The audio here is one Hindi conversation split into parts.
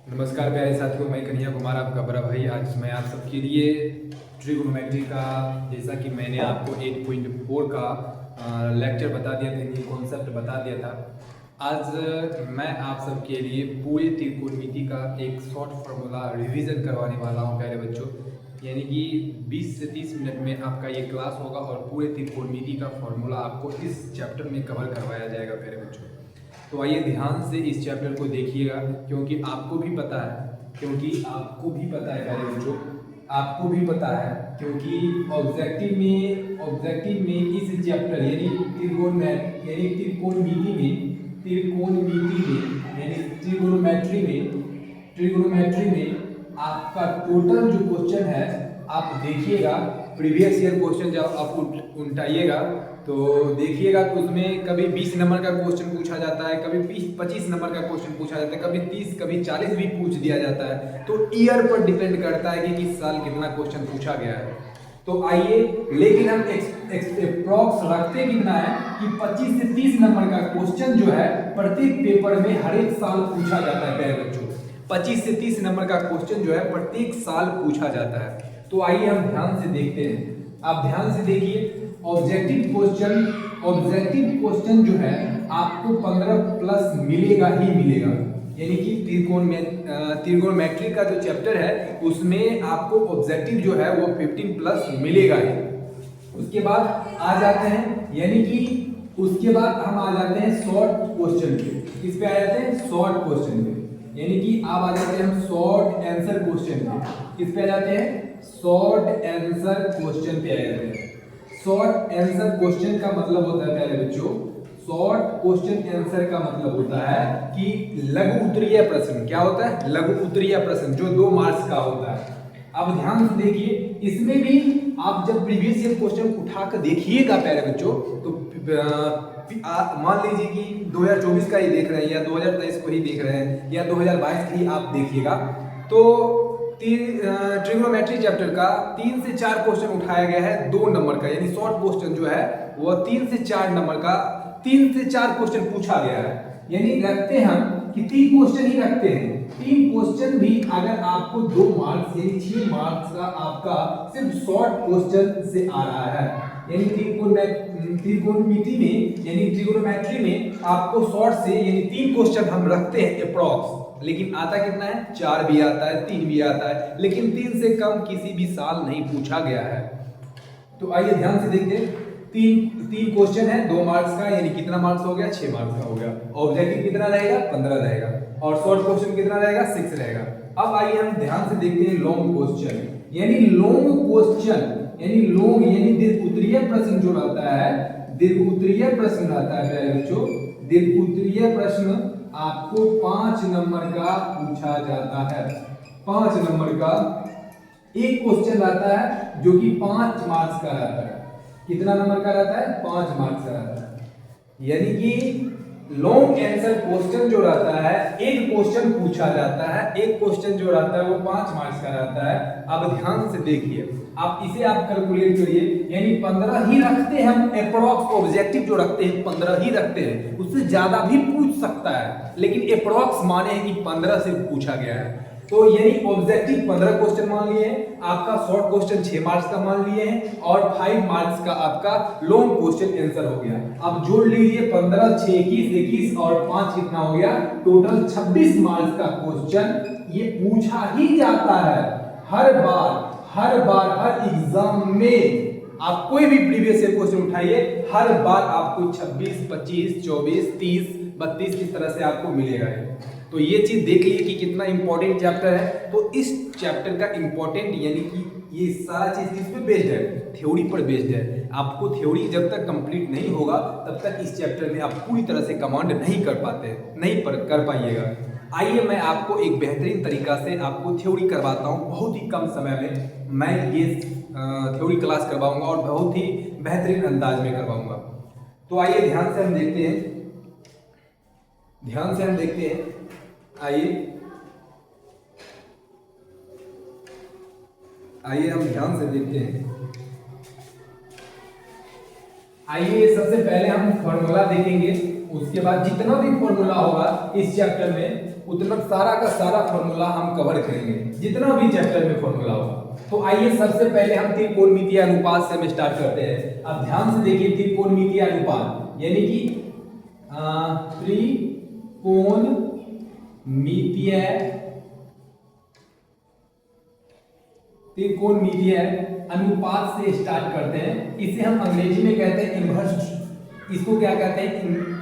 नमस्कार प्यारे साथियों, मैं कन्हैया कुमार आपका बड़ा भाई। आज मैं आप सबके लिए ट्रिगोनोमेट्री का, जैसा कि मैंने आपको 8.4 का लेक्चर बता दिया था, यानी कॉन्सेप्ट बता दिया था। आज मैं आप सबके लिए पूरे त्रिकोणमिति का एक शॉर्ट फार्मूला रिवीजन करवाने वाला हूं प्यारे बच्चों। यानी कि 20 से 30 मिनट में आपका ये क्लास होगा और पूरे त्रिकोणमिति का फार्मूला आपको इस चैप्टर में कवर करवाया जाएगा प्यारे बच्चों। तो आइए ध्यान से इस चैप्टर को देखिएगा, क्योंकि आपको भी पता है प्यारे बच्चों, आपको भी पता है क्योंकि ऑब्जेक्टिव में इस चैप्टर यानी ट्रिगोनोमेट्री में आपका टोटल जो क्वेश्चन है, आप देखिएगा प्रीवियस ईयर क्वेश्चन जब आप उठाइएगा तो देखिएगा तो उसमें कभी 20 नंबर का क्वेश्चन पूछा जाता है, कभी 25 नंबर का क्वेश्चन पूछा जाता है, कभी 30, कभी 40 भी पूछ दिया जाता है। तो ईयर पर डिपेंड करता है कि किस साल कितना क्वेश्चन पूछा गया है। तो आइए, लेकिन हम अप्रॉक्स रखते कितना है कि 25 से 30 नंबर का क्वेश्चन जो है प्रत्येक पेपर में हर एक साल पूछा जाता है प्यारे बच्चों। 25 से 30 नंबर का क्वेश्चन जो है प्रत्येक साल पूछा जाता है। तो आइए हम ध्यान से देखते हैं। आप ध्यान से देखिए, ऑब्जेक्टिव क्वेश्चन जो है आपको 15 प्लस मिलेगा ही मिलेगा। यानी कि त्रिकोणमेट्री का जो चैप्टर है उसमें आपको ऑब्जेक्टिव जो है वो 15 प्लस मिलेगा ही। उसके बाद आ जाते हैं, यानी कि उसके बाद हम आ जाते हैं शॉर्ट क्वेश्चन पे। किस पे आ जाते हैं? शॉर्ट क्वेश्चन पे। यानी कि आप आ जाते हैं हम शॉर्ट आंसर क्वेश्चन पे। किस पे आ जाते हैं? शॉर्ट आंसर क्वेश्चन पे आ जाते हैं। शॉर्ट आंसर क्वेश्चन का मतलब होता है प्यारे बच्चों, शॉर्ट क्वेश्चन आंसर का मतलब होता है कि लघु उत्तरीय प्रश्न। क्या होता है? लघु उत्तरीय प्रश्न, जो 2 मार्क्स का होता है। अब ध्यान से देखिए, इसमें भी आप जब प्रीवियस ईयर क्वेश्चन उठाकर देखिएगा प्यारे बच्चों, तो मान लीजिए कि 2024 का ही देख रहे हैं या 2023 को ही देख रहे हैं या 2022 की आप देखिएगा, तो ट्रिग्नोमेट्री चैप्टर का 3 से 4 क्वेश्चन उठाया गया है 2 नंबर का। यानी शॉर्ट क्वेश्चन जो है वो 3 से 4 नंबर का, 3 से 4 क्वेश्चन पूछा गया है। यानी रखते हैं हम कि 3 क्वेश्चन ही रखते हैं। 3 क्वेश्चन भी अगर आपको 2 मार्क्स यानी 6 मार्क्स का आपका सिर्फ शॉर्ट क्वेश्चन से आ रहा है। यानी त्रिकोणमिति में यानी ट्रिगोनोमेट्री में आपको शॉर्ट से यानी 3 क्वेश्चन हम रखते हैं अप्रॉक्स, लेकिन आता कितना है? 4 भी आता है, 3 भी आता है, लेकिन 3 से कम किसी भी साल नहीं पूछा गया है। तो आइए ध्यान से देखते हैं। 3 क्वेश्चन है 2 मार्क्स का, यानी कितना मार्क्स हो गया? 6 मार्क्स का हो गया। ऑब्जेक्टिव कितना रहेगा? 15 रहेगा। और शॉर्ट क्वेश्चन कितना रहेगा? 6 रहेगा। अब आइए हम ध्यान से देखते हैं लॉन्ग क्वेश्चन। यानी लॉन्ग क्वेश्चन यानी दीर्घ उत्तरीय प्रश्न जो रहता है, दीर्घ उत्तरीय प्रश्न रहता है प्यारे बच्चों। दीर्घ उत्तरीय प्रश्न आपको 5 नंबर का पूछा जाता है। 5 नंबर का एक क्वेश्चन रहता है जो कि 5 मार्क्स का रहता है। कितना नंबर का रहता है? 5 मार्क्स का रहता है। यानी कि लॉन्ग आंसर क्वेश्चन जो रहता है, एक क्वेश्चन पूछा जाता है, एक क्वेश्चन जो रहता है वो 5 मार्क्स का रहता है। अब ध्यान से देखिए, आप इसे आप कैलकुलेट करिए। यानी 15 ही रखते हैं हम अप्रॉक्स। ऑब्जेक्टिव जो रखते हैं 15 ही रखते हैं, उससे ज्यादा भी पूछ सकता है, लेकिन अप्रॉक्स माने हैं कि 15 से पूछा गया है। तो यानी ऑब्जेक्टिव 15 क्वेश्चन मान लिए हैं, आपका शॉर्ट क्वेश्चन 6 मार्क्स का मान लिए हैं, और 5 मार्क्स का आपका लॉन्ग क्वेश्चन आंसर हो गया। अब जोड़ लीजिए 15, 6, 21 और 5 कितना हो गया? टोटल 26 मार्क्स का क्वेश्चन ये पूछा ही जाता है हर बार हर एग्जाम में। आप कोई भी प्रीवियस ईयर क्वेश्चन उठाइए, हर बार आपको 26, 25, 24, 30, 32 इस तरह से आपको मिलेगा। तो ये चीज देख लीजिए कि कितना इंपॉर्टेंट चैप्टर है। तो इस चैप्टर का इंपॉर्टेंट यानी कि ये सारा चीज किस पे बेस्ड है? थ्योरी पर बेस्ड है। आपको थ्योरी जब तक कंप्लीट नहीं होगा तब तक इस चैप्टर में आप पूरी तरह से कमांड नहीं कर पाइएगा। आइए मैं आपको एक बेहतरीन तरीका से आपको थ्योरी करवाता हूँ। बहुत ही कम समय में मैं ये थ्योरी क्लास करवाऊंगा और बहुत ही बेहतरीन अंदाज में करवाऊंगा। तो आइए ध्यान से हम देखते हैं। आइए हम ध्यान से देखते हैं। आइए सबसे पहले हम फॉर्मूला देखेंगे, उसके बाद जितना भी फॉर्मूला होगा इस चैप्टर में उतना सारा का सारा फॉर्मूला हम कवर करेंगे, जितना भी चैप्टर में फॉर्मूला होगा। तो आइए सबसे पहले हम त्रिकोणमितीय अनुपात से हम स्टार्ट करते हैं। अब ध्यान से देखिए, त्रिकोणमितीय अनुपात यानी कि त्रिकोणमितीय अनुपात से स्टार्ट करते हैं। इसे हम अंग्रेजी में कहते हैं इनवर्स। इसको क्या कहते हैं,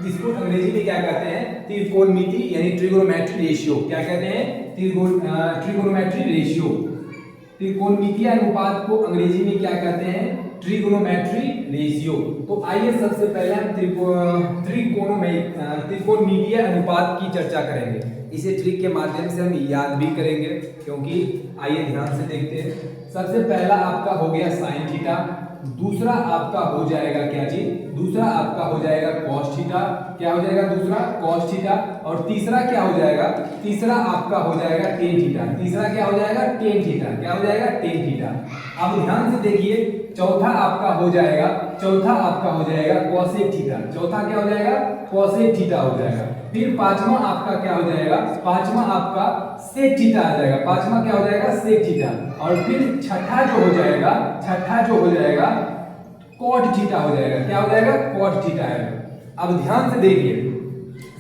इसको अंग्रेजी में क्या कहते हैं, त्रिकोणमिति यानी ट्रिगोनोमेट्री रेशियो। क्या कहते हैं, ट्रिगोनोमेट्री रेशियो। त्रिकोणमितीय अनुपात को अंग्रेजी में क्या कहते हैं, ट्रिगोनोमेट्री रेशियो। तो आइए सबसे पहले हम त्रिकोणमितीय अनुपात की चर्चा करेंगे। इसे ट्रिक के माध्यम से हम याद भी करेंगे, क्योंकि आइए ध्यान से देखते हैं। सबसे पहला आपका हो गया साइन थीटा, दूसरा आपका हो जाएगा क्या जी, दूसरा आपका हो जाएगा कॉस थीटा। क्या हो जाएगा, दूसरा कॉस थीटा। और तीसरा क्या हो जाएगा, तीसरा आपका हो जाएगा टेन थीटा। तीसरा क्या हो जाएगा, टेन थीटा। क्या हो जाएगा, टेन थीटा। अब ध्यान से देखिए, चौथा आपका हो जाएगा कॉसेक थीटा। चौथा क्या हो जाएगा, कॉसेक थीटा हो जाएगा। फिर पांचवा आपका क्या हो जाएगा, पांचवा आपका सेक थीटा आ जाएगा। पांचवा क्या हो जाएगा, सेक थीटा। और फिर छठा जो हो जाएगा कॉट थीटा हो जाएगा। क्या हो जाएगा, कॉट थीटा है। अब ध्यान से देखिए,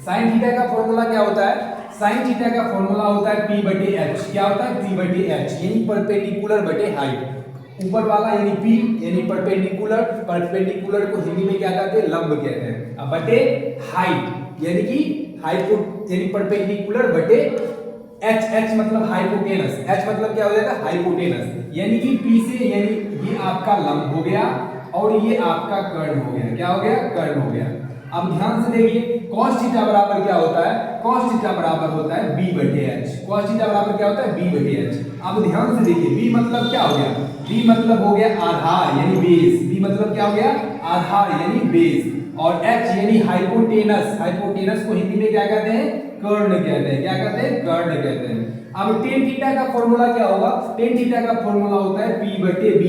साइन थीटा का फॉर्मूला क्या होता है, साइन थीटा का फॉर्मूला होता है P बटे H। क्या होता है, P बटे H यानी परपेंडिकुलर बटे हाइट। ऊपर वाला यानी P यानी परपेंडिकुलर, परपेंडिकुलर को हिंदी में क्या कहते हैं, लंब कहते हैं। अब बटे हाइट यानी कि हाइट को यानी परपेंडिकुलर बटे H मतलब हाइपोटेनस। H मतलब क्या हो जाएगा, हाइपोटेनस। यानी कि P से यानी ये आपका लंब हो गया और ये आपका कर्ण हो गया। क्या हो गया, कर्ण हो गया। अब ध्यान से देखिए, cos थीटा बराबर क्या होता है, cos थीटा बराबर होता है B बटे H। cos थीटा बराबर क्या होता है, B बटे H। अब ध्यान से देखिए, B मतलब क्या हो गया, B मतलब हो गया आधार यानी बेस। B मतलब क्या हो गया, आधार यानी बेस। और H यानी हाइपोटेनस। हाइपोटेनस को हिंदी में क्या कहते हैं, कर्ण कहते हैं। क्या कहते हैं, कर्ण कहते हैं। अब टेन थीटा का फॉर्मूला क्या होगा, टेन थीटा का फॉर्मूला होता है P बटे B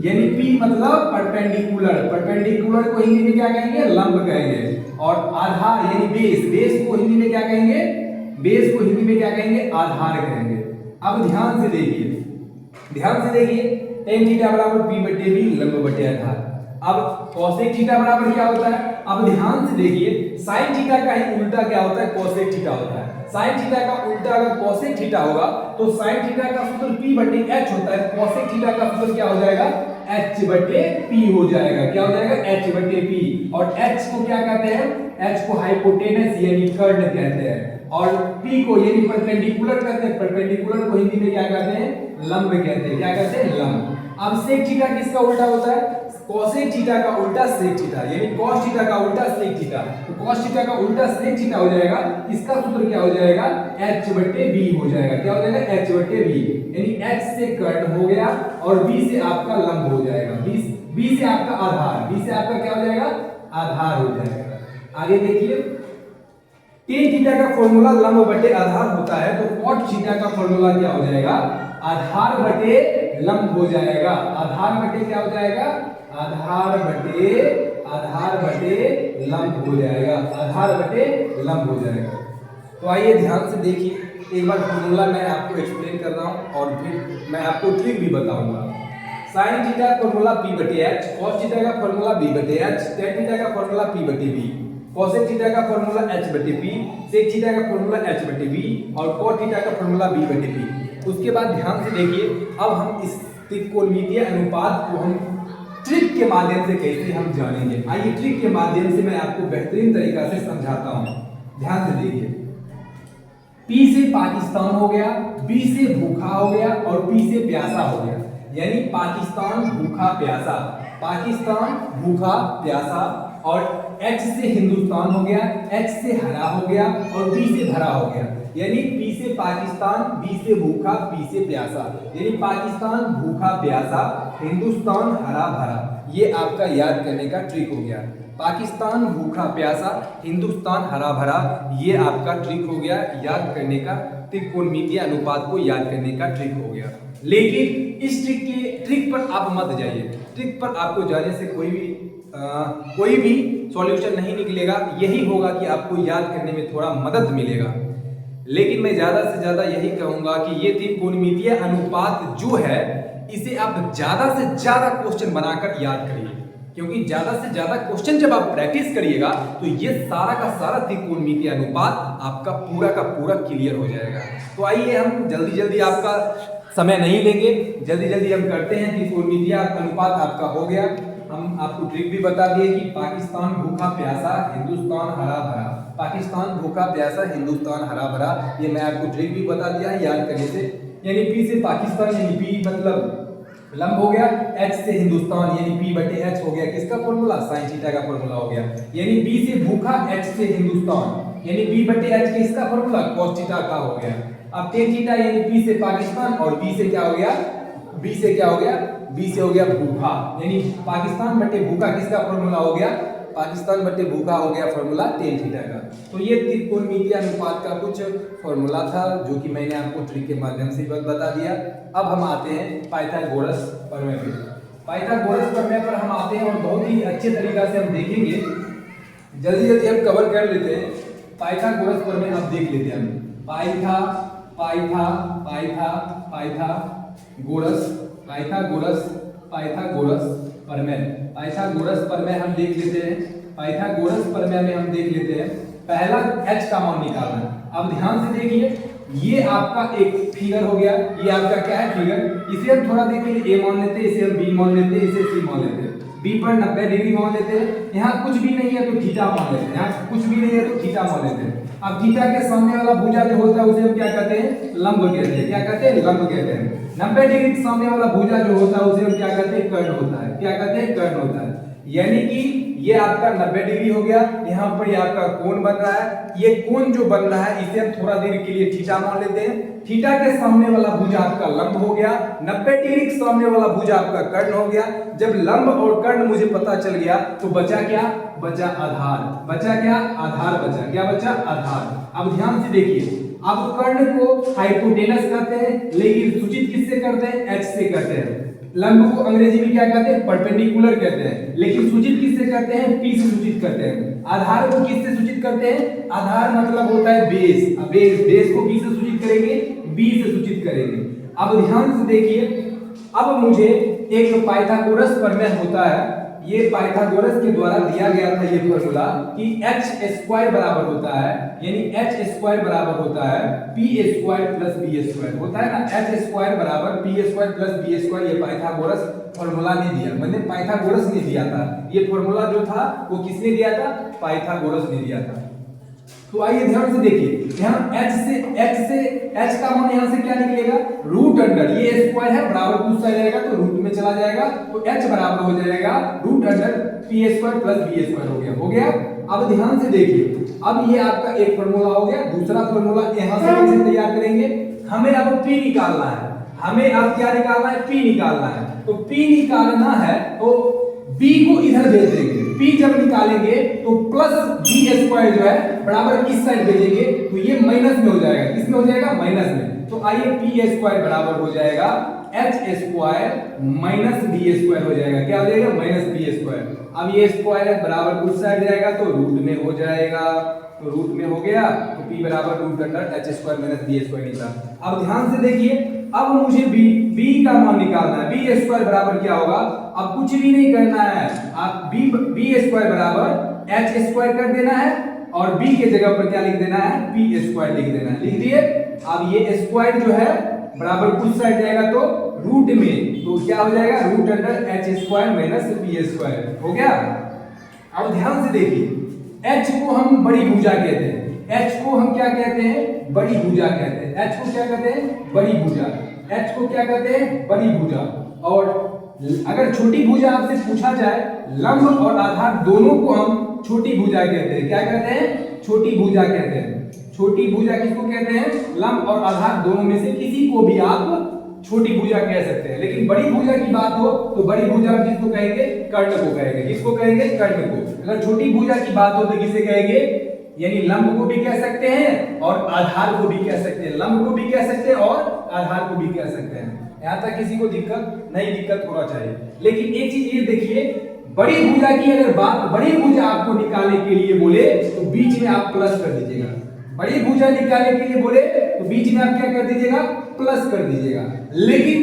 यानी P मतलब परपेंडिकुलर। परपेंडिकुलर को हिंदी में क्या कहेंगे, लंब कहेंगे। और आधार यानी बेस, बेस को हिंदी में क्या कहेंगे, बेस को हिंदी में क्या कहेंगे, आधार कहेंगे। अब ध्यान से देखिए, टेन थीटा बराबर P बटे B लंब बटे आधार। अब कोसेक थीटा बराबर क्या होता है, अब ध्यान से देखिए, साइन थीटा का ही उल्टा क्या होता है, कोसेक थीटा होता है। साइन थीटा का उल्टा अगर कोसेक थीटा होगा तो साइन थीटा का सूत्र P बटे H होता है। कोसेक थीटा का सूत्र क्या हो जाएगा, H बटे P हो जाएगा। क्या हो जाएगा, H बटे P। और H को क्या कहते हैं, H को हाइपोटेनस यानी कर्ण कहते हैं। और P को यानी परपेंडिकुलर कहते हैं। परपेंडिकुलर को हिंदी में क्या कहते हैं, लंब कहते हैं। क्या कहते हैं, लंब। अब सेक थीटा किसका उल्टा होता है, कोसेक थीटा का उल्टा सेक थीटा यानी cos थीटा का उल्टा सेक थीटा। तो cos थीटा का उल्टा सेक थीटा हो जाएगा। इसका सूत्र क्या हो जाएगा, H बटे B हो जाएगा। क्या हो जाएगा, H बटे B यानी H से कर्ण हो गया और B से आपका लंब हो जाएगा। B से आपका आधार, B से आपका क्या हो जाएगा, आधार हो जाएगा। आगे देखिए, टेन थीटा का फॉर्मूला लंब बटे आधार होता है, तो cot थीटा का फॉर्मूला क्या हो जाएगा, आधार बटे लंब हो जाएगा। आधार बटे क्या हो जाएगा, आधार बटे लंब हो जाएगा। आधार बटे लंब हो जाएगा। तो आइए ध्यान से देखिए, एक बार फॉर्मूला मैं आपको एक्सप्लेन कर रहा हूं और फिर मैं आपको ट्रिक भी बताऊंगा। साइन थीटा का फॉर्मूला P बटे H, cos थीटा का फॉर्मूला B बटे H, tan थीटा का फॉर्मूला P बटे B, cosec थीटा का फॉर्मूला H बटे P, sec थीटा का फॉर्मूला H बटे B और cot थीटा का फॉर्मूला B बटे P। उसके बाद ध्यान से देखिए, अब हम इस त्रिकोणमितीय अनुपात को हम ट्रिक के माध्यम से कैसे हम जानेंगे। आइए ट्रिक के माध्यम से मैं आपको बेहतरीन तरीका से समझाता हूं। ध्यान से देखिए, P से पाकिस्तान हो गया, B से भूखा हो गया और P से प्यासा हो गया। यानी पाकिस्तान भूखा प्यासा, पाकिस्तान भूखा प्यासा। और H से हिंदुस्तान हो गया, H से हरा हो गया और B से भरा हो गया। यानी P से पाकिस्तान, B से भूखा, P से प्यासा। यानी पाकिस्तान भूखा प्यासा, हिंदुस्तान हरा भरा। ये आपका याद करने का ट्रिक हो गया। पाकिस्तान भूखा प्यासा, हिंदुस्तान हरा भरा, ये आपका ट्रिक हो गया याद करने का। त्रिकोणमितीय अनुपात को याद करने का ट्रिक हो गया। लेकिन इस ट्रिक पर आप मत जाइए। ट्रिक पर आपको जाने से कोई भी सॉल्यूशन नहीं निकलेगा। यही होगा कि आपको याद करने में थोड़ा मदद मिलेगा। लेकिन मैं ज्यादा से ज्यादा यही कहूंगा कि ये त्रिकोणमितीय अनुपात जो है इसे आप ज्यादा से ज्यादा क्वेश्चन बनाकर याद करिए, क्योंकि ज्यादा से ज्यादा क्वेश्चन जब आप प्रैक्टिस करिएगा तो ये सारा का सारा त्रिकोणमितीय अनुपात आपका पूरा का पूरा क्लियर हो जाएगा। तो आइए हम जल्दी जल्दी, आपका समय नहीं लेंगे, जल्दी जल्दी हम करते हैं। त्रिकोणमितीय अनुपात आपका हो गया। हम आपको ट्रिक भी बता दिए कि पाकिस्तान भूखा प्यासा, हिंदुस्तान हरा भरा। पाकिस्तान भूखा प्यासा, हिंदुस्तान हरा भरा, ये मैं आपको ट्रिक भी बता दिया है याद करने से। यानी पी से पाकिस्तान, यानी पी मतलब लंब हो गया, एच से हिंदुस्तान यानी पी बटे एच हो गया किसका फॉर्मूला, साइन थीटा का फॉर्मूला हो गया। यानी बी से भूखा, एच से हिंदुस्तान यानी बी बटे एच किसका फॉर्मूला, कॉस थीटा का हो गया। अब टेन थीटा यानी पी से पाकिस्तान और बी से क्या हो गया, बी से क्या हो गया, बी से हो गया भूखा, यानी पाकिस्तान बटे भूखा किसका फॉर्मूला हो गया, पाकिस्तान बटे भूखा हो गया फॉर्मूला टेन थीटा का। तो ये त्रिकोणमितीय अनुपात का कुछ फॉर्मूला था जो कि मैंने आपको ट्रिक के माध्यम से बता दिया। अब हम आते हैं पाइथागोरस प्रमेय पे। पाइथागोरस प्रमेय पर हम आते हैं और बहुत ही अच्छे तरीका से हम देखेंगे, जल्दी जल्दी हम कवर कर लेते हैं। पाइथागोरस प्रमेय आप देख लेते हैं। हम पाइथा पाइथा पाइथा पाइथागोरस पाइथागोरस पाइथागोरस प्रमेय, पाइथागोरस प्रमेय हम देख लेते हैं। पाइथागोरस प्रमेय में हम देख लेते हैं, पहला h का मान निकालना है। अब ध्यान से देखिए, ये आपका एक फिगर हो गया, ये आपका क्या है फिगर, इसे हम थोड़ा देखिए a मान लेते हैं, इसे हम b मान लेते हैं, इसे c मान लेते हैं। b पर 90 डिग्री मान लेते हैं, यहाँ कुछ भी नहीं है तो थीटा मान लेते हैं, यहाँ कुछ भी नहीं है तो थीटा मान लेते हैं। अब थीटा के सामने वाला भुजा जो होता है उसे हम क्या कहते हैं, लंब कहते हैं। क्या कहते हैं, लंब कहते हैं। 90 डिग्री के सामने वाला भुजा जो होता है उसे हम क्या कहते हैं, कर्ण होता है। क्या कहते हैं, कर्ण होता है। यानी कि ये आपका 90 डिग्री हो गया, यहाँ पर ये आपका कोण बन रहा है। ये कोण जो बन रहा है इसे हम थोड़ा देर के लिए थीटा मान लेते हैं। थीटा के सामने वाला भुजा आपका लंब हो गया, 90 डिग्री के सामने वाला भुजा आपका कर्ण हो गया। जब लंब और कर्ण मुझे पता चल गया तो बचा क्या, बचा आधार। बचा क्या, आधार बचा। क्या बचा, आधार। अब ध्यान से देखिए, अब कर्ण को हाइपोटेनस कहते हैं, लेकिन सूचित किससे करते हैं, एच से करते हैं। लंब को अंग्रेजी में क्या कहते हैं, परपेंडिकुलर कहते हैं, लेकिन सूचित किससे करते हैं, पी से सूचित करते हैं। आधार को किससे सूचित करते हैं, आधार मतलब होता है बेस। अब बेस को किससे सूचित करेंगे, बी से सूचित करेंगे। अब ध्यान से देखिए, अब मुझे एक पाइथागोरस प्रमेय होता है, ये पाइथागोरस के द्वारा दिया गया था ये फॉर्मूला कि h² बराबर होता है, यानी h² बराबर होता है p² प्लस b² होता है ना। h² बराबर p² प्लस b², ये पाइथागोरस फॉर्मूला ने दिया, मतलब पाइथागोरस ने दिया था। ये फॉर्मूला जो था वो किसने दिया था, पाइथागोरस ने दिया था। तो आइए ध्यान से देखिए, यहाँ h का मान यहाँ से क्या निकलेगा, रूट अंडर, ये स्क्वायर है बराबर कुछ सा जाएगा तो रूट में चला जाएगा, तो h बराबर हो जाएगा root under p² plus b² हो गया। अब ध्यान से देखिए, अब ये आपका एक फॉर्मूला हो गया। दूसरा फॉर्मूला यहाँ से कैसे तैयार करेंगे, हमें अब p निकालना है। हमें अब क्या निकालना है, p निकालना है। तो p निकालना है तो b को इधर भेज देंगे। p जब निकालेंगे तो प्लस b² जो है बराबर इस साइड भेजेंगे, तो ये माइनस में हो जाएगा। किसमें हो जाएगा, माइनस में। तो आइए p² बराबर हो जाएगा h² माइनस b² हो जाएगा। क्या हो जाएगा, माइनस b²। अब ये स्क्वायर है बराबर कुछ साइड जाएगा तो रूट में हो जाएगा, तो रूट में हो गया, तो p बराबर root under h² minus b² निकला। अब ध्यान से देखिए, अब मुझे b का मान निकालना है। b² बराबर क्या होगा, अब कुछ भी नहीं करना है, आप b² बराबर h² कर देना है और b के जगह पर क्या लिख देना है, p² लिख देना है। लिख दिए। अब ये स्क्वायर जो है बराबर कुछ साइड जाएगा तो रूट में, तो क्या हो जाएगा, root under h² minus p² हो गया। अब ध्यान से देखिए, h को हम बड़ी भुजा कहते हैं। h को हम क्या कहते हैं, बड़ी भुजा कहते हैं। h को क्या कहते हैं, बड़ी भुजा। h को क्या कहते हैं, बड़ी भुजा। और अगर छोटी भुजा आपसे पूछा जाए, लंब और आधार दोनों को हम छोटी भुजा कहते हैं। क्या कहते हैं, छोटी भुजा कहते हैं। छोटी भुजा किसको कहते हैं, लंब और आधार दोनों में से किसी को भी आप छोटी भुजा कह सकते हैं। लेकिन बड़ी भुजा की बात हो तो बड़ी भुजा किसको कहेंगे, कर्ण को कहेंगे। किसको कहेंगे, कर्ण को। अगर छोटी भुजा की बात हो तो किसे कहेंगे, यानी लंब को भी कह सकते हैं और आधार को भी कह सकते हैं। लंब को भी कह सकते हैं और आधार को भी कह सकते हैं। यहाँ तक किसी को दिक्कत होना चाहिए। लेकिन एक चीज ये देखिए, बड़ी भुजा की अगर बात, बड़ी भुजा आपको निकालने के लिए बोले तो बीच में आप प्लस कर दीजिएगा। बड़ी भुजा निकालने के लिए बोले तो बीच में आप क्या कर दीजिएगा, प्लस कर दीजिएगा। लेकिन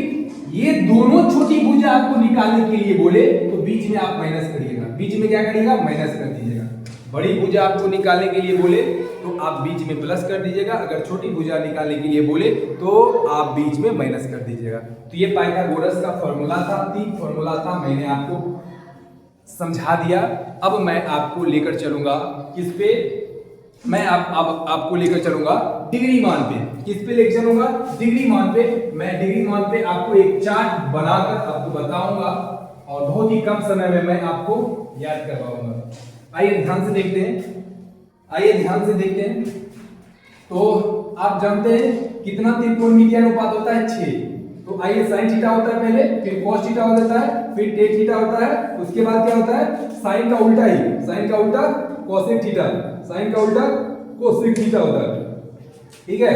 ये दोनों छोटी भुजा आपको निकालने के लिए बोले तो बीच में आप माइनस करिएगा, बीच में क्या करिएगा, माइनस कर दीजिएगा। बड़ी भुजा आपको निकालने के लिए बोले तो आप बीच में प्लस कर दीजिएगा, अगर छोटी भुजा निकालने के लिए बोले तो आप बीच में माइनस कर दीजिएगा। तो ये पाइथागोरस का फॉर्मूला था, 3 फॉर्मूला था, मैंने आपको समझा दिया। अब मैं आपको लेकर चलूंगा किस पे, मैं आपको लेकर चलूंगा डिग्री मान पे। किस पे लेकर चलूंगा, डिग्री मान पे। मैं डिग्री मान पे आपको एक चार्ट बनाकर आपको बताऊंगा और बहुत ही कम समय में मैं आपको याद करवाऊंगा। आइए ध्यान से देखते हैं, आइए ध्यान से देखते हैं। तो आप जानते हैं कितना त्रिकोणमितीय अनुपात होता है, 6। तो आइए साइन थीटा होता है पहले, फिर कॉस थीटा हो जाता है, फिर टेन थीटा होता है, उसके बाद क्या होता है, साइन का उल्टा ही, साइन का उल्टा कोसेक थीटा, साइन का उल्टा कोसेक थीटा होता है। ठीक है,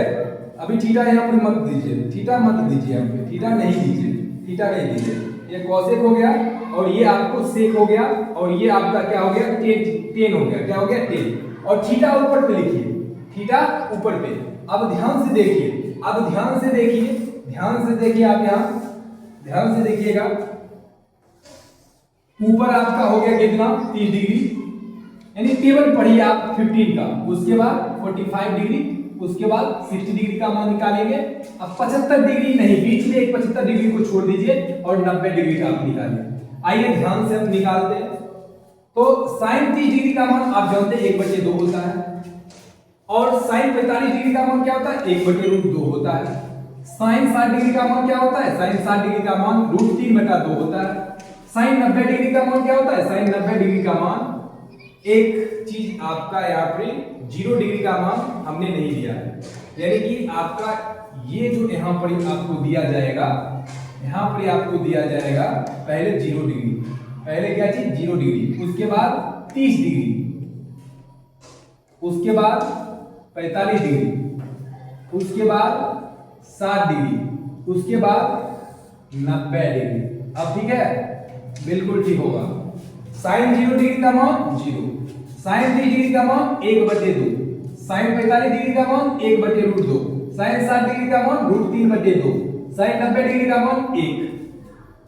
अभी थीटा यहाँ पर मत दीजिए, थीटा मत दीजिए, यहाँ पे थीटा नहीं दीजिए, थीटा नहीं दीजिए। ये कोसेक हो गया और ये आपको सेक हो गया और ये आपका क्या हो गया, टेन हो गया। क्या हो गया, टेन। और थीटा ऊपर पे लिखिए, थीटा ऊपर पे। अब ध्यान से देखिए, अब ध्यान से देखिए, ध्यान से देखिए, आप यहाँ ध्यान से देखिएगा। ऊपर आपका हो गया कितना, 30 डिग्री, यानी टेबल पढ़िए आप 15 का, उसके बाद 45 डिग्री, उसके बाद 60 डिग्री का मान निकालेंगे। अब 75 डिग्री नहीं, बीच में एक 75 डिग्री को छोड़ दीजिए और 90 डिग्री का आप निकालिए। आइए ध्यान से हम निकालते हैं। तो साइन 30 डिग्री का मान आप जानते हैं 1/2 होता है, और साइन 45 डिग्री का मान क्या होता है, 1/√2 होता है। साइन 60 डिग्री का मान क्या होता है, साइन 60 डिग्री का मान √3/2 होता है। साइन 90 डिग्री का मान क्या होता है, साइन 90 डिग्री का मान, एक चीज आपका यहाँ पे 0 डिग्री का मान हमने नहीं दिया है, यानी कि आपका ये जो यहाँ पर आपको दिया जाएगा, यहाँ पर आपको दिया जाएगा पहले 0 डिग्री, पहले क्या चीज 0 डिग्री, उसके बाद 30 डिग्री, उसके बाद 45 डिग्री, उसके बाद 60 डिग्री, उसके बाद 90 डिग्री। अब ठीक है, बिल्कुल ठीक होगा। साइन 0 डिग्री का मान 0, साइन 30 डिग्री का मान 1/2, साइन 45 डिग्री का मान 1/√2, साइन 60 डिग्री का मान √3/2, साइन 90 डिग्री का मान 1।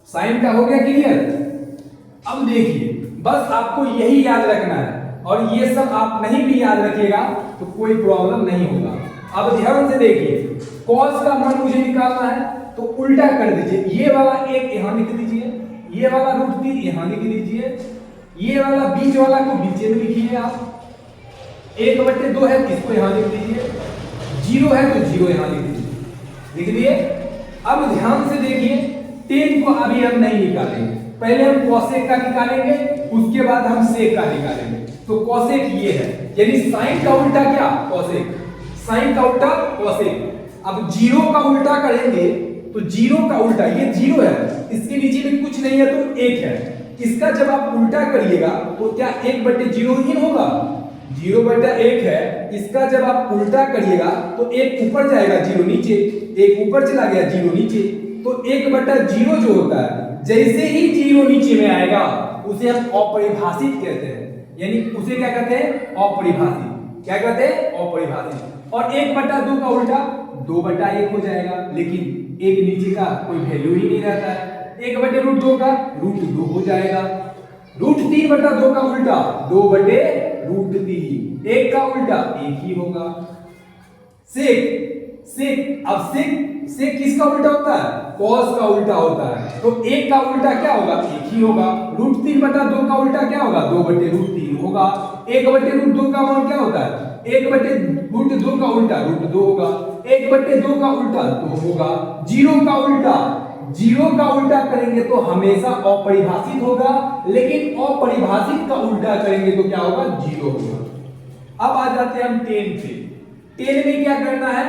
साइन का हो गया क्लियर। अब देखिए, बस आपको यही याद रखना है, और ये सब आप नहीं भी याद रखिएगा तो कोई प्रॉब्लम नहीं होगा। अब ध्यान से देखिए, कॉस का मान मुझे निकालना है तो उल्टा कर दीजिए, ये वाला 1 यहां लिख दीजिए, ये वाला √3 यहां लिख दीजिए, ये वाला बीच वाला को बीच में लिखिए आप। 1/2 है, किसको यहां लिख दीजिए, 0 है तो 0 यहां लिख दीजिए, लिख दिए। अब ध्यान से देखिए, टेन को अभी हम नहीं निकालेंगे, पहले हम कॉसेक का निकालेंगे, उसके बाद हम सेक का निकालेंगे। तो कॉसेक ये है, यानी साइन का उल्टा क्या, कॉसेक, साइन का उल्टा कॉसेक। अब 0 का उल्टा करेंगे तो 0 का उल्टा, ये 0 है, इसके नीचे में कुछ नहीं है तो 1 है, इसका जब आप उल्टा करिएगा तो क्या 1/0 ही होगा, 0/1 है, इसका जब आप उल्टा करिएगा तो 1 ऊपर जाएगा, 0 नीचे, 1 ऊपर चला गया, 0 नीचे, तो 1/0 जो होता है, जैसे ही 0 नीचे में आएगा उसे हम अपरिभाषित कहते हैं, यानी उसे क्या कहते हैं, अपरिभाषित। क्या कहते हैं, अपरिभाषित। और 1/2 का उल्टा 2/1 हो जाएगा, लेकिन 1 नीचे का कोई वैल्यू ही नहीं रहता है। 1/√2 का √2 हो जाएगा, √3/2 का उल्टा 2/√3, 1 का उल्टा 1 ही होगा। सेक, सेक, अब सेक किसका उल्टा होता है, कॉस का उल्टा होता है, तो 1 का उल्टा क्या होगा, 1 ही होगा। √3/2 का उल्टा क्या होगा, 2/√3 होगा। 1/√2 का मान क्या होता है, 1/√2 का उल्टा √2 होगा, 1/2 का उल्टा 2 होगा। 0 का उल्टा, 0 का उल्टा करेंगे तो हमेशा अपरिभाषित होगा, लेकिन अपरिभाषित का उल्टा करेंगे तो क्या होगा, 0 होगा। अब आ जाते हैं हम 10 पे। 10 में क्या करना है,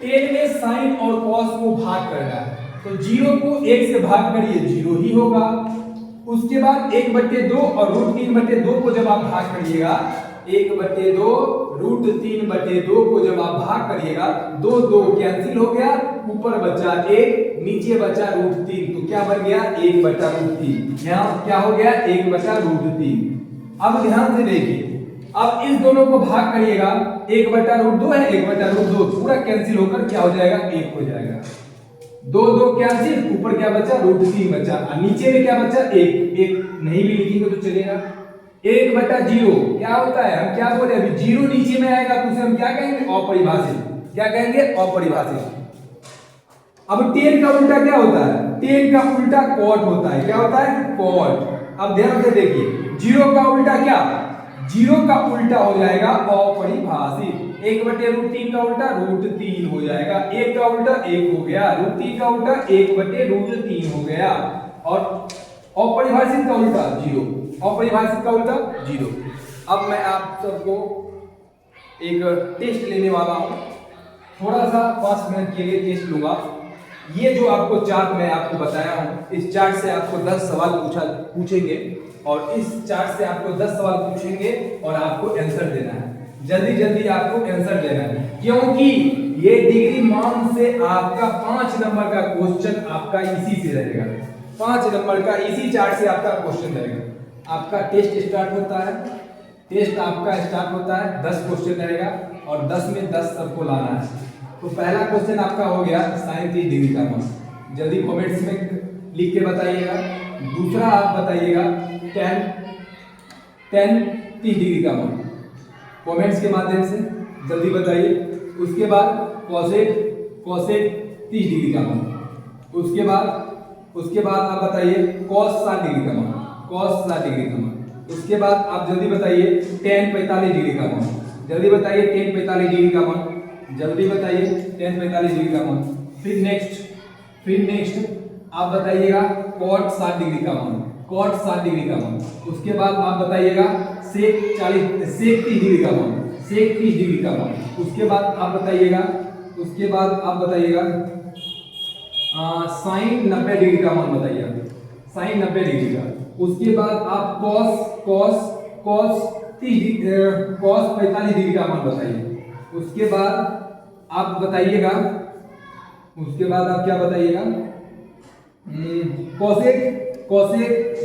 10 में साइन और कॉस को भाग करना है, तो 0 को 1 से भाग करिए, 0 ही होगा। उसके बाद 1/2 और √3/2 को जब आप भाग करिएगा, 1/2 √3/2 को जब आप भाग करिएगा, 2 कैंसिल हो गया, ऊपर बचा 1, नीचे बचा √3, तो क्या बन गया, 1/√3। यहाँ क्या हो गया, 1/√3। अब ध्यान से देखिए, अब इस दोनों को भाग करिएगा, 1/√2 है, 1/√2 पूरा कैंसिल होकर क्या हो जाएगा, 1 हो जाएगा। 2 कैंसिल, ऊपर क्या बचा, √3 बचा, और नीचे में क्या बचा, 1 नहीं भी लिखेंगे तो चलेगा। 1/0 क्या होता है, हम क्या बोले अभी, 0 नीचे में आएगा तो उसे हम क्या कहेंगे, अपरिभाषित। क्या कहेंगे, अपरिभाषित। अब 10 का उल्टा क्या होता है, 10 का उल्टा कॉट होता है। क्या होता है, कॉट। अब ध्यान से देखिए, 0 का उल्टा क्या, 0 का उल्टा हो जाएगा अपरिभाषित। 1/√3 का उल्टा √3 हो जाएगा। 1 का उल्टा 1 हो गया, √3 का उल्टा 1/√3 हो गया, और अपरिभाषित का उल्टा 0। अपरिभाषित का उल्टा 0। अब मैं आप सबको एक टेस्ट लेने वाला हूं, थोड़ा सा 5 मिनट के लिए टेस्ट लूंगा। ये जो आपको चार्ट मैं आपको बताया हूं, इस चार्ट से आपको 10 सवाल पूछेंगे, और इस चार्ट से आपको 10 सवाल पूछेंगे और आपको आंसर देना है। जल्दी जल्दी आपको आंसर देना है, क्योंकि ये डिग्री मान से आपका 5 नंबर का क्वेश्चन आपका इसी से रहेगा। 5 नंबर का इसी चार्ट से आपका क्वेश्चन रहेगा। आपका टेस्ट स्टार्ट होता है, टेस्ट आपका स्टार्ट होता है, 10 क्वेश्चन रहेगा, और 10 में 10 सबको लाना है। तो पहला क्वेश्चन आपका हो गया sin 30 डिग्री का मान, जल्दी कमेंट्स में लिख के बताइएगा। दूसरा आप बताइएगा tan 30 डिग्री का मान, कमेंट्स के माध्यम से जल्दी बताइए। उसके बाद cosec 30 डिग्री का मान, उसके बाद आप बताइए cos 60 डिग्री का मान, cos 60 डिग्री का मान। उसके बाद आप जल्दी बताइए tan 45 डिग्री का मान, जल्दी बताइए tan 45 डिग्री का मान, जल्दी बताइए tan 45 डिग्री का मान। फिर नेक्स्ट आप बताइएगा cot 60 डिग्री का मान, cot 60 डिग्री का मान। उसके बाद आप बताइएगा sec 30 डिग्री का मान, sec 30 डिग्री का मान। उसके बाद आप बताइएगा sin 90 डिग्री का मान बताइएगा, sin 90 डिग्री का। उसके बाद आप cos 45 डिग्री का मान बताइए। उसके बाद आप बताइएगा, आप क्या बताइएगा, cosec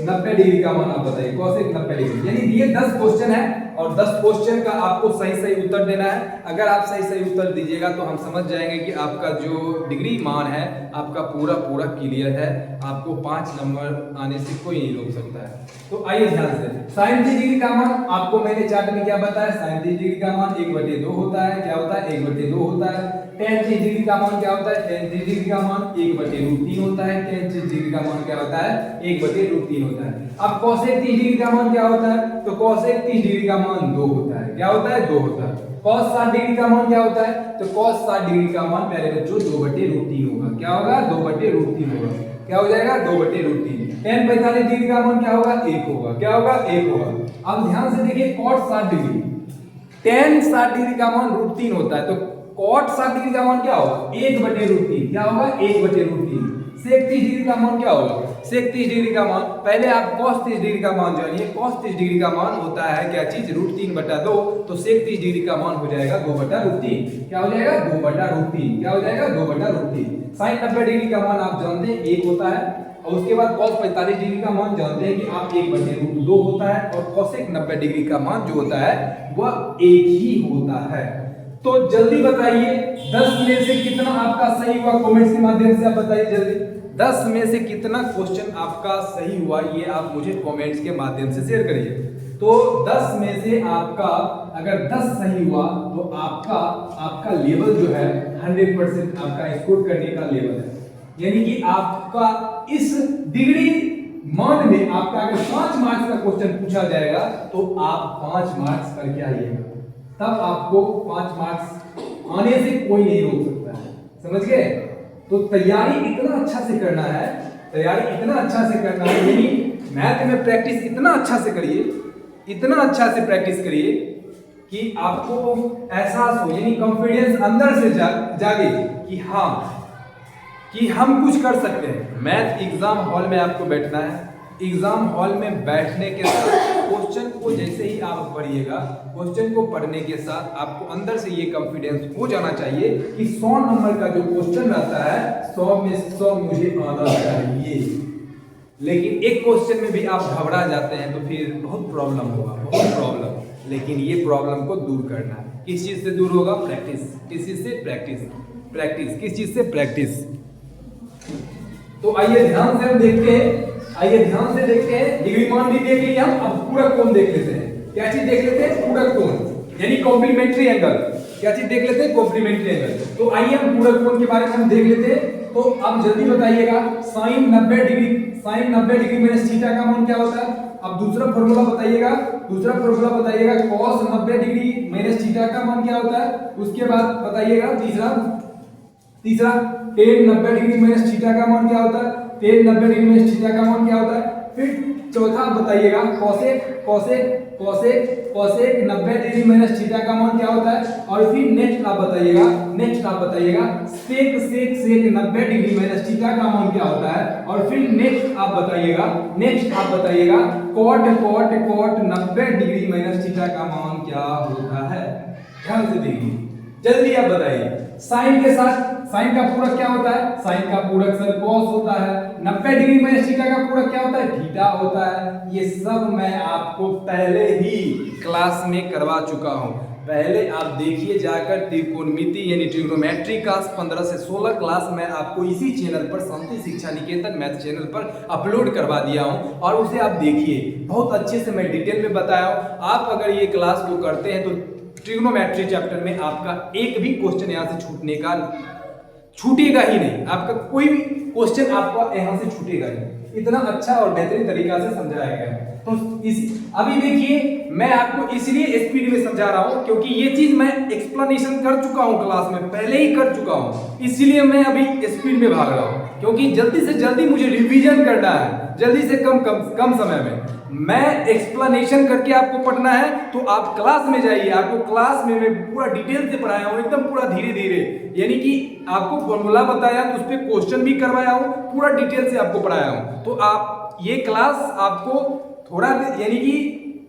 90 डिग्री का मान आप बताइए, cosec 90 डिग्री। यानी ये 10 क्वेश्चन है, और 10 क्वेश्चन का आपको सही उत्तर देना है। अगर आप सही उत्तर दीजिएगा तो हम समझ जाएंगे कि आपका जो डिग्री मान है आपका पूरा क्लियर है, आपको 5 नंबर आने से कोई नहीं रोक सकता है। तो आइए ध्यान से, sin 30 डिग्री का मान आपको मैंने चार्ट में क्या बताया, sin 30 डिग्री का मान 1/2 होता है। क्या होता है, 1/2 होता है। tan 30 डिग्री का मान क्या होता है, tan 30 डिग्री का मान 1/√3 होता है। tan 30 डिग्री का मान क्या होता है, 1/√3 होता है। अब cosec 30 डिग्री का मान क्या होता है, तो cosec 30 डिग्री का मान 2 होता है। क्या होता है, 2 होता है। cos 60 डिग्री का मान क्या होता है, तो cos 60 डिग्री का मान मेरे बच्चों 2/√3 होगा। क्या होगा, 2/√3 होगा। क्या हो जाएगा, 2/√3। tan 45 डिग्री का मान क्या होगा, 1 होगा। क्या होगा, 1 होगा। अब ध्यान से देखिए, cot 60 डिग्री, tan 60 डिग्री का मान √3 होता है, तो cot 60 डिग्री का मान क्या होगा, 1/√3। क्या होगा, 1/√3। sec 30 डिग्री का मान क्या होगा, sec 30 डिग्री का मान, पहले आप cos 30 डिग्री का मान जानिए। cos 30 डिग्री का मान होता है क्या चीज, √3/2, तो sec 30 डिग्री का मान हो जाएगा 2/√3। क्या हो जाएगा, 2/√3। क्या हो जाएगा, 2/√3। sin 90 डिग्री का मान आप जानते हैं 1 होता है, और उसके बाद cos 45 डिग्री का मान जानते हैं कि आप 1/√2 होता है, और cosec 90 डिग्री का मान जो होता है वह 1 ही होता है। तो जल्दी बताइए 10 में से कितना आपका सही हुआ, कमेंट्स के माध्यम से आप बताइए जल्दी। 10 में से कितना क्वेश्चन आपका सही हुआ, ये आप मुझे कमेंट्स के माध्यम से शेयर करिए। तो 10 में से आपका अगर 10 सही हुआ तो आपका लेवल जो है 100% आपका स्कोर करने का लेवल है। यानी कि आपका इस डिग्री मान में आपका अगर 5 मार्क्स का क्वेश्चन पूछा जाएगा तो आप 5 मार्क्स करके आइएगा, तब आपको 5 मार्क्स आने से कोई नहीं रोक सकता है। समझ गए? तो तैयारी इतना अच्छा से करना है, यानी मैथ में प्रैक्टिस इतना अच्छा से करिए, इतना अच्छा से प्रैक्टिस करिए कि आपको एहसास हो, यानी कॉन्फिडेंस अंदर से जागे कि हाँ, कि हम कुछ कर सकते हैं। मैथ एग्जाम हॉल में आपको बैठना है, एग्जाम हॉल में बैठने के साथ क्वेश्चन को जैसे ही आप पढ़िएगा, क्वेश्चन को पढ़ने के साथ आपको अंदर से ये कॉन्फिडेंस हो जाना चाहिए कि 100 नंबर का जो क्वेश्चन रहता है 100 में 100 मुझे आना चाहिए। लेकिन एक क्वेश्चन में भी आप घबरा जाते हैं तो फिर बहुत प्रॉब्लम होगा, बहुत प्रॉब्लम। लेकिन ये प्रॉब्लम को दूर करना है। किस चीज से दूर होगा? प्रैक्टिस। किस चीज से? प्रैक्टिस। प्रैक्टिस किस चीज से? प्रैक्टिस। तो आइए ध्यान से हम देखते हैं, डिग्री मान भी देख लिया, अब पूरक कोण देख लेते हैं। क्या चीज देख लेते हैं? पूरक कोण यानी कॉम्प्लीमेंट्री एंगल। क्या चीज देख लेते हैं? Complementary angle. तो आइए हम पूरक कोण के बारे में हम देख लेते हैं। तो अब जल्दी बताइएगा, sin 90 डिग्री माइनस थीटा का मान क्या होता है? अब दूसरा फॉर्मूला बताइएगा, cos 90 डिग्री माइनस थीटा का मान क्या होता है? उसके बाद बताइएगा तीसरा tan 90 डिग्री माइनस थीटा का मान क्या होता है? tan 90 डिग्री माइनस थीटा का मान क्या होता है? फिर चौथा बताइएगा cosec 90 डिग्री माइनस थीटा का मान क्या होता है? और फिर नेक्स्ट आप बताइएगा sec 90 डिग्री माइनस थीटा का मान क्या होता है? और फिर नेक्स्ट आप बताइएगा cot 90 डिग्री माइनस थीटा का मान क्या होता है? ध्यान से देखिए, जल्दी आप बताइए। साइन के साथ साइन का पूरक क्या होता है? साइन का पूरक सर cos होता है। 90 डिग्री माइनस थीटा का पूरक क्या होता है? थीटा होता है। ये सब मैं आपको पहले ही क्लास में करवा चुका हूं। पहले आप देखिए जाकर त्रिकोणमिति यानी ट्रिग्नोमेट्री का 15 से 16 क्लास मैं आपको इसी चैनल पर शांति शिक्षा निकेतन मैथ चैनल पर अपलोड करवा दिया हूं, और उसे आप देखिए, बहुत अच्छे से मैं डिटेल में बताया हूं। आप अगर ये क्लास को करते हैं तो ट्रिग्नोमेट्री चैप्टर में आपका एक भी क्वेश्चन यहाँ से छूटेगा ही नहीं। आपका कोई भी क्वेश्चन आपका यहाँ से छूटेगा ही। इतना अच्छा और बेहतरीन तरीका से समझाया गया है। तो अभी देखिए, मैं आपको इसलिए स्पीड में समझा रहा हूँ क्योंकि ये चीज मैं एक्सप्लेनेशन कर चुका हूँ, क्लास में पहले ही कर चुका हूँ, इसलिए मैं अभी स्पीड में भाग रहा हूँ, क्योंकि जल्दी से जल्दी मुझे रिवीजन करना है, जल्दी से कम समय में मैं एक्सप्लेनेशन करके आपको पढ़ना है। तो आप क्लास में जाइए, आपको क्लास में मैं पूरा डिटेल से पढ़ाया हूँ, एकदम पूरा धीरे धीरे, यानी कि आपको फॉर्मूला बताया तो उस पर क्वेश्चन भी करवाया हूँ, पूरा डिटेल से आपको पढ़ाया हूँ। तो आप ये क्लास आपको थोड़ा यानी कि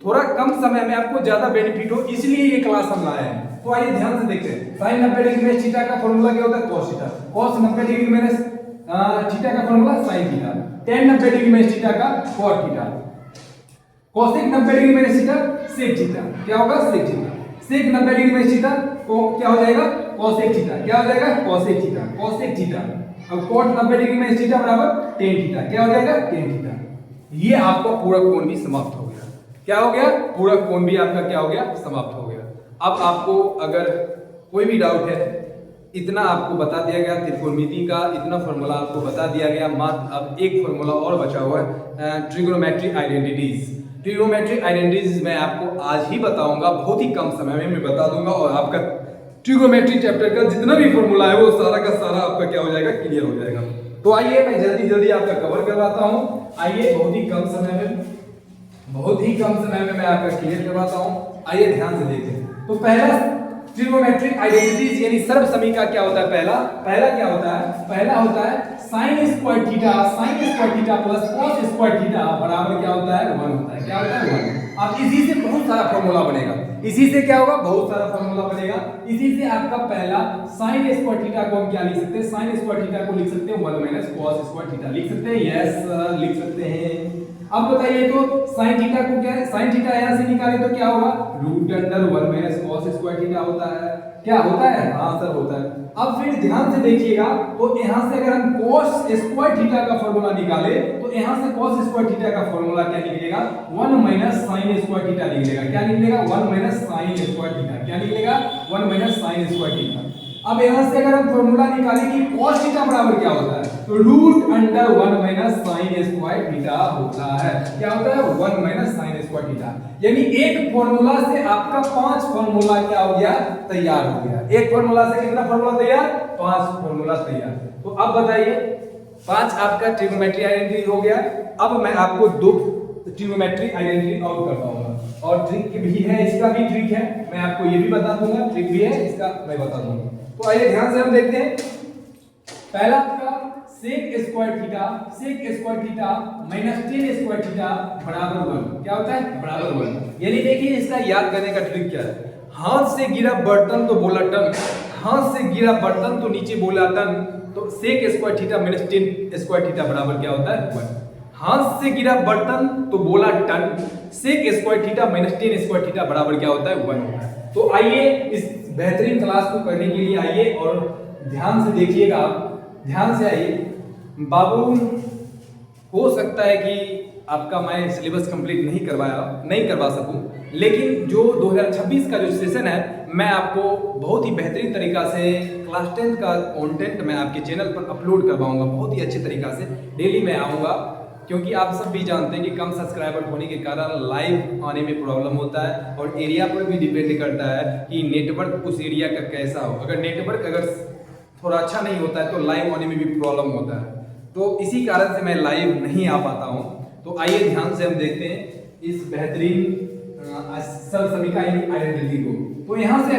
थोड़ा कम समय में आपको ज्यादा बेनिफिट हो, इसलिए ये क्लास हम लाए हैं। तो आइए ध्यान से देखते हैं। sin 90 डिग्री माइनस थीटा का फॉर्मूला क्या होता है? cos theta. cos 90 degree minus theta का formula sin theta. tan 90 degree minus theta का cot theta. cosec 90 degree minus theta sec theta. क्या होगा? sec theta. sec 90 degree minus theta को क्या हो जाएगा? cosec theta. क्या हो जाएगा? cosec theta. cosec थीटा। अब cot 90 डिग्री माइनस थीटा बराबर tan थीटा। क्या हो जाएगा? tan theta. ये आपका पूरक कोण भी समाप्त हो गया। क्या हो गया? पूरक कोण भी आपका क्या हो गया? समाप्त हो गया। अब आपको अगर कोई भी डाउट है, इतना आपको बता दिया गया त्रिकोणमिति का, इतना फॉर्मूला आपको बता दिया गया। मात्र अब एक फॉर्मूला और बचा हुआ है, ट्रिग्नोमेट्री आइडेंटिटीज। ट्रिग्नोमेट्री आइडेंटिटीज मैं आपको आज ही बताऊंगा, बहुत ही कम समय में मैं बता दूंगा, और आपका ट्रिग्नोमेट्री चैप्टर का जितना भी फॉर्मूला है वो सारा का सारा आपका क्या हो जाएगा? क्लियर हो जाएगा। तो आइए मैं जल्दी आपका कवर करवाता हूं। आइए बहुत ही कम समय में मैं आपका क्लियर करवाता हूं। आइए ध्यान से देखें। तो पहला ट्रिग्नोमेट्रिक आइडेंटिटीज यानी सर्व समीकरण क्या होता है? पहला क्या होता है? पहला होता है sin square theta plus cos square theta बराबर क्या होता है? 1 होता है। क्या होता है? 1। अब इसी से बहुत सारा फॉर्मूला बनेगा। इसी से क्या होगा? बहुत सारा फॉर्मूला बनेगा। इसी से आपका पहला sin स्क्वायर थीटा को हम क्या लिख सकते हैं? sin स्क्वायर थीटा को लिख सकते हैं 1 माइनस cos स्क्वायर थीटा। लिख सकते हैं? यस लिख सकते हैं। अब बताइए तो sin थीटा को क्या है? sin थीटा यहां से निकाले तो क्या होगा? Root under 1 minus cos square theta होता है। क्या होता है? हाँ सर होता है। अब फिर ध्यान से देखिएगा, तो यहां से अगर हम cos स्क्वायर थीटा का फॉर्मूला निकाले तो यहां से cos स्क्वायर थीटा का फॉर्मूला क्या निकलेगा? 1 माइनस sin स्क्वायर थीटा निकलेगा। क्या निकलेगा? 1 माइनस sin स्क्वायर थीटा। क्या निकलेगा? 1 माइनस sin स्क्वायर थीटा। अब यहां से अगर हम फॉर्मूला निकालें कि cos थीटा बराबर क्या होता है, तो root under 1 minus sin square theta होता है। क्या होता है? 1 माइनस sin स्क्वायर थीटा। यानी एक फॉर्मूला से आपका 5 फॉर्मूला क्या हो गया? तैयार हो गया। एक फॉर्मूला से कितना फॉर्मूला तैयार? 5 फॉर्मूला तैयार। तो अब बताइए, 5 आपका ट्रिग्नोमेट्री आइडेंटिटी हो गया। अब मैं आपको 2 ट्रिग्नोमेट्री आइडेंटिटी और करवाऊंगा, और ट्रिक भी है, इसका भी ट्रिक है, मैं आपको ये भी बता दूंगा, ट्रिक भी है इसका मैं बता दूंगा। तो आइए ध्यान से हम देखते हैं। पहला आपका sec square theta minus tan square theta बराबर 1। क्या होता है? बराबर 1। यानी देखिए इसका याद करने का ट्रिक क्या है? हाथ से गिरा बर्तन तो बोला टन, हाथ से गिरा बर्तन तो नीचे बोला टन। तो sec square theta minus tan square theta बराबर क्या होता है? 1। हाथ से गिरा बर्तन तो बोला टन, sec square theta minus tan square theta बराबर क्या होता है 1 होता है। तो आइए इस बेहतरीन क्लास को करने के लिए आइए और ध्यान से देखिएगा, आप ध्यान से आइए। बाबू हो सकता है कि आपका मैं सिलेबस कंप्लीट नहीं करवा सकूं, लेकिन जो 2026 का जो सेशन है मैं आपको बहुत ही बेहतरीन तरीका से क्लास 10 का कंटेंट मैं आपके चैनल पर अपलोड करवाऊंगा बहुत ही अच्छे तरीका से। डेली मैं आऊँगा, क्योंकि आप सब भी जानते हैं कि कम सब्सक्राइबर होने के कारण लाइव आने में प्रॉब्लम होता है और एरिया पर भी डिपेंड करता है कि नेटवर्क उस एरिया का कैसा हो। अगर नेटवर्क थोड़ा अच्छा नहीं होता है तो लाइव आने में भी प्रॉब्लम होता है, तो इसी कारण से मैं लाइव नहीं आ पाता हूँ। तो आइए ध्यान से हम देखते हैं इस बेहतरीन समीकरण यानी आइडेंटिटी को। तो यहाँ से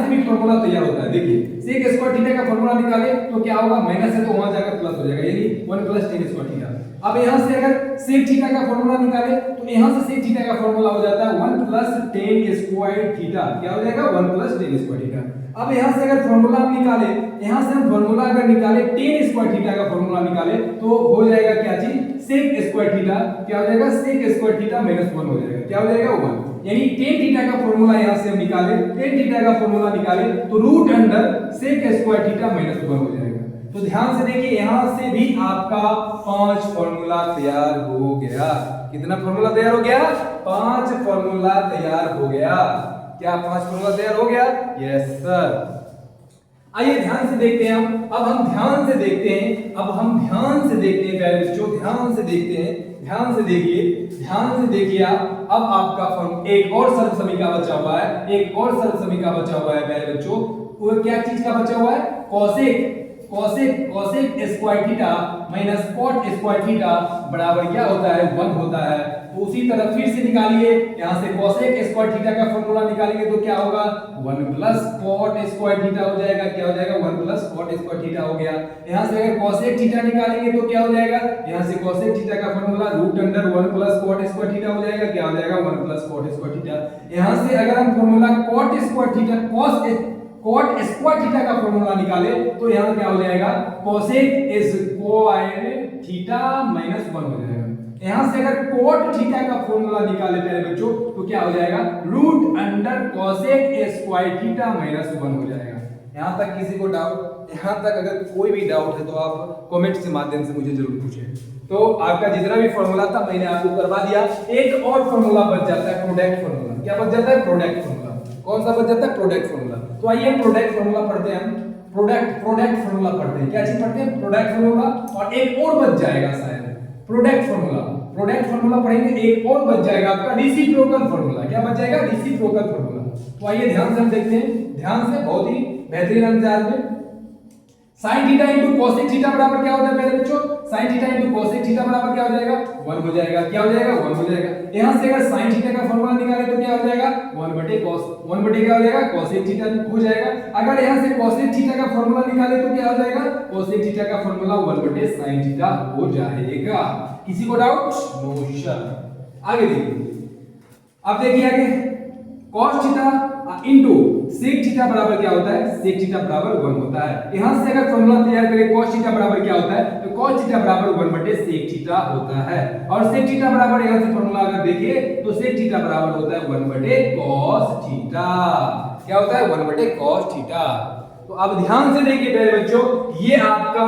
भी फॉर्मूला तैयार होता है। देखिए सेक स्क्वायर थीटा का फॉर्मूला निकाले तो क्या होगा, माइनस है तो वहां जाकर प्लस हो जाएगा, यानी 1 प्लस टेन स्क्वायर थीटा। अब यहाँ से अगर सेक थीटा का फॉर्मूला निकाले तो यहाँ से सेक थीटा का फॉर्मूला हो जाता है 1 प्लस टेन स्क्वायर थीटा। क्या हो जाएगा 1 प्लस टेन स्क्वायर थीटा। अब यहाँ से अगर फॉर्मूला हम निकाले, यहाँ से हम फॉर्मूला अगर निकाले टेन स्क्वायर थीटा का फॉर्मूला निकाले तो हो जाएगा क्या चीज, सेक स्क्वायर थीटा। क्या हो जाएगा, सेक स्क्वायर थीटा माइनस 1 हो जाएगा। क्या हो जाएगा 1, यानी टेन थीटा का फॉर्मूला यहाँ से हम निकाले, टेन थीटा का फॉर्मूला निकाले तो root under sec square theta minus 1 हो जाएगा। तो ध्यान से देखिए यहाँ से भी आपका 5 फॉर्मूला तैयार हो गया। कितना फॉर्मूला तैयार हो गया, 5 फॉर्मूला तैयार हो गया। क्या 5 फॉर्मूला तैयार हो गया? Yes sir. आइए ध्यान से देखते हैं अब हम ध्यान से देखते हैं प्यारे बच्चों, ध्यान से देखते हैं, ध्यान से देखिए आप। अब आपका एक और सर्व समीकरण बचा हुआ है, प्यारे बच्चों। वो क्या चीज का बचा हुआ है, cosec square theta minus cot square theta बराबर क्या होता है 1 होता है। तो उसी तरह फिर से निकालिए, यहाँ से कोसेक स्क्वायर थीटा का फॉर्मूला निकालेंगे तो क्या होगा 1 प्लस कॉट स्क्वायर थीटा हो जाएगा। क्या हो जाएगा 1 प्लस कॉट स्क्वायर थीटा हो गया। यहाँ से अगर कोसेक थीटा निकालेंगे तो क्या हो जाएगा, यहाँ से कोसेक थीटा का formula root under 1 plus cot square theta हो जाएगा। क्या हो जाएगा 1 प्लस कॉट स्क्वायर थीटा। यहाँ से अगर हम फॉर्मूला कॉट स्क्वायर थीटा का फॉर्मूला निकाले तो यहाँ क्या हो जाएगा, कोसेक स्क्वायर थीटा माइनस 1 हो जाएगा। यहाँ से अगर कोट थीटा का फॉर्मूला निकाले प्यारे बच्चों तो क्या हो जाएगा, root under cosec square theta minus 1 हो जाएगा। यहाँ तक किसी को डाउट, यहाँ तक अगर कोई भी डाउट है तो आप कमेंट के माध्यम से मुझे जरूर पूछें। तो आपका जितना भी फॉर्मूला था मैंने आपको करवा दिया। एक और फॉर्मूला बच जाता है, प्रोडक्ट फॉर्मूला। क्या बच जाता है, प्रोडक्ट फॉर्मूला। कौन सा बच जाता है, प्रोडक्ट फॉर्मूला। तो आइए प्रोडक्ट फॉर्मूला पढ़ते हैं हम। प्रोडक्ट फॉर्मूला पढ़ते हैं। क्या चीज पढ़ते हैं, प्रोडक्ट फॉर्मूला। और एक और बच जाएगा शायद, प्रोडक्ट फॉर्मूला पढ़ेंगे, एक और बच जाएगा आपका रेसिप्रोकल फॉर्मूला। क्या बच जाएगा, रेसिप्रोकल फॉर्मूला। तो आइए ध्यान से हम देखते हैं, ध्यान से, बहुत ही बेहतरीन अंदाज में। sin theta into cosec theta बराबर क्या होता है मेरे बच्चों, sin theta into cosec theta बराबर क्या हो जाएगा 1 हो जाएगा। क्या हो जाएगा 1 हो जाएगा। यहां से अगर sin थीटा का फॉर्मूला निकाले तो क्या हो जाएगा 1 बटे क्या हो जाएगा cosec थीटा हो जाएगा। अगर यहां से cosec थीटा का फॉर्मूला निकाले तो क्या हो जाएगा cosec थीटा का फॉर्मूला 1 बटे sin थीटा हो जाएगा। किसी को डाउट? No sir. आगे देखिए, अब देखिए आगे, cos theta into sec theta बराबर क्या होता है, sec थीटा बराबर 1 होता है। यहां से अगर फॉर्मूला तैयार करें cos थीटा बराबर क्या होता है, तो cos थीटा बराबर 1 बटे sec थीटा होता है। और sec थीटा बराबर यहां से फॉर्मूला अगर देखिए तो sec थीटा बराबर होता है 1 बटे cos थीटा। क्या होता है 1 बटे cos थीटा। तो अब ध्यान से देखिए प्यारे बच्चों, ये आपका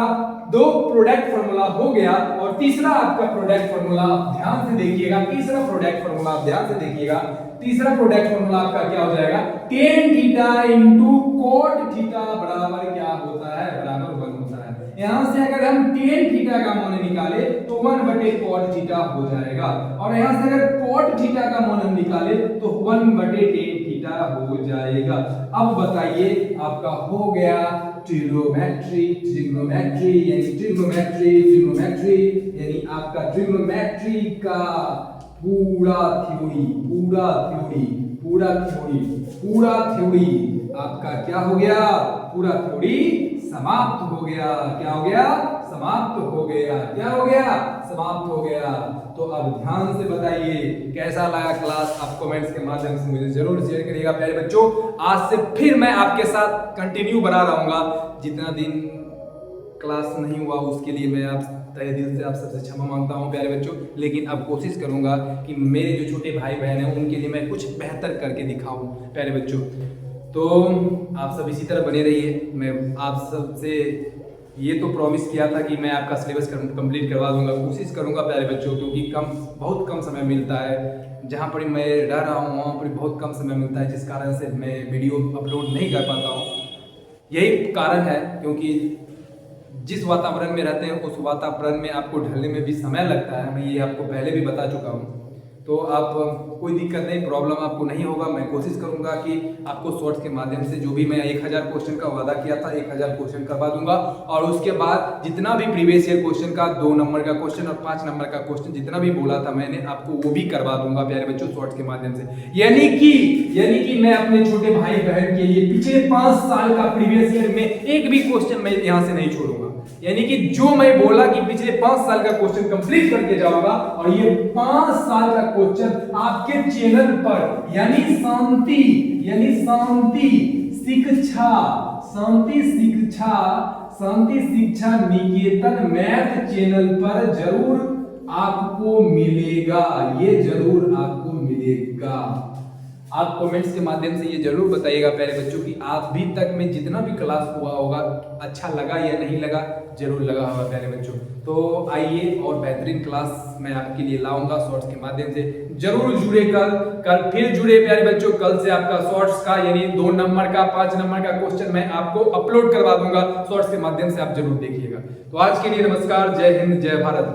2 प्रोडक्ट फॉर्मूला हो गया। और तीसरा आपका प्रोडक्ट फॉर्मूला ध्यान से देखिएगा, तीसरा प्रोडक्ट फॉर्मूला ध्यान से देखिएगा। तीसरा प्रोडक्ट फॉर्मूला आपका क्या हो जाएगा, tan theta into cot theta बराबर क्या होता है, बराबर 1 होता है। यहां से अगर हम tan थीटा का मान निकाले तो 1 बटे cot थीटा हो जाएगा। और यहां से अगर cot थीटा का मान हम निकाले तो 1 बटे tan थीटा हो जाएगा। अब बताइए आपका हो गया ट्रिग्नोमेट्री यानी आपका ट्रिग्नोमेट्री का पूरा थ्योरी आपका क्या हो गया, पूरा थ्योरी समाप्त हो गया। क्या हो गया, समाप्त हो गया। क्या हो गया, समाप्त हो गया। तो अब ध्यान से बताइए कैसा लगा क्लास, आप कमेंट्स के माध्यम से मुझे जरूर शेयर करिएगा प्यारे बच्चों। आज से फिर मैं आपके साथ कंटिन्यू बना रहूंगा, जितना दिन क्लास नहीं हुआ उसके लिए मैं आप तहे दिल से आप सबसे क्षमा मांगता हूँ प्यारे बच्चों। लेकिन अब कोशिश करूँगा कि मेरे जो छोटे भाई बहन हैं उनके लिए मैं कुछ बेहतर करके दिखाऊँ प्यारे बच्चों। तो आप सब इसी तरह बने रहिए। मैं आप सबसे ये तो प्रॉमिस किया था कि मैं आपका सिलेबस कंप्लीट करवा दूंगा, कोशिश करूंगा प्यारे बच्चों, क्योंकि बहुत कम समय मिलता है। जहाँ पर मैं रह रहा हूँ वहाँ पर बहुत कम समय मिलता है, जिस कारण से मैं वीडियो अपलोड नहीं कर पाता हूँ। यही कारण है, क्योंकि जिस वातावरण में रहते हैं उस वातावरण में आपको ढलने में भी समय लगता है। मैं ये आपको पहले भी बता चुका हूँ। तो आप कोई दिक्कत नहीं, प्रॉब्लम आपको नहीं होगा। मैं कोशिश करूंगा कि आपको शॉर्ट्स के माध्यम से जो भी मैं 1000 क्वेश्चन का वादा किया था 1000 क्वेश्चन करवा दूंगा। और उसके बाद जितना भी प्रीवियस ईयर क्वेश्चन का 2 नंबर का क्वेश्चन और 5 नंबर का क्वेश्चन जितना भी बोला था मैंने आपको, वो भी करवा दूंगा प्यारे बच्चों शॉर्ट्स के माध्यम से। यानी कि मैं अपने छोटे भाई बहन के लिए पिछले 5 साल का प्रीवियस ईयर में एक भी क्वेश्चन मैं यहाँ से नहीं छोड़ूंगा। यानी कि जो मैं बोला कि पिछले 5 साल का क्वेश्चन कंप्लीट करके जाऊंगा, और ये 5 साल का क्वेश्चन आपके चैनल पर शांति शिक्षा निकेतन मैथ चैनल पर जरूर आपको मिलेगा। ये जरूर आपको मिलेगा। आप कमेंट्स के माध्यम से ये जरूर बताइएगा प्यारे बच्चों कि आप भी तक में जितना भी क्लास हुआ होगा अच्छा लगा या नहीं लगा, जरूर लगा होगा प्यारे बच्चों। तो आइए और बेहतरीन क्लास मैं आपके लिए लाऊंगा शॉर्ट्स के माध्यम से। जरूर जुड़े, कल फिर जुड़े प्यारे बच्चों। कल से आपका शॉर्ट्स का यानी 2 नंबर का 5 नंबर का क्वेश्चन मैं आपको अपलोड करवा दूंगा शॉर्ट्स के माध्यम से, आप जरूर देखिएगा। तो आज के लिए नमस्कार, जय हिंद, जय भारत।